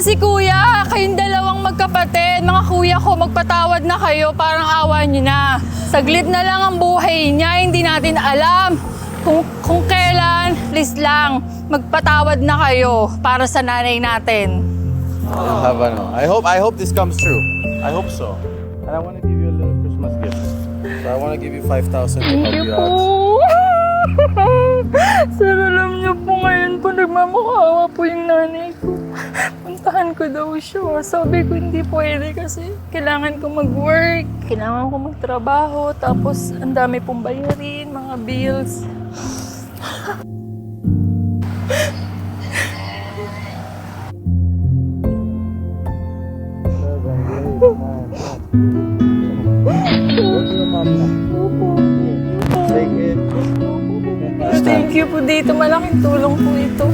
naman si kuya. Kayong dalawang magkapatid. Mga kuya ko, magpatawad na kayo. Parang awa niyo na. Saglit na lang ang buhay niya. Hindi natin alam kung kailan. Please lang, magpatawad na kayo para sa nanay natin. I hope this comes true. I hope so. And I want to give you a little Christmas gift. So I want to give you 5,000 to help you out. Sir, alam niyo po ngayon po nagmamakaawa po yung nanay ko. Puntahan ko daw siya. Sabi ko hindi pwede kasi kailangan ko mag-work. Kailangan ko magtrabaho. Tapos ang dami pong bayarin, mga bills. Thank you po dito. Malaking tulong po ito.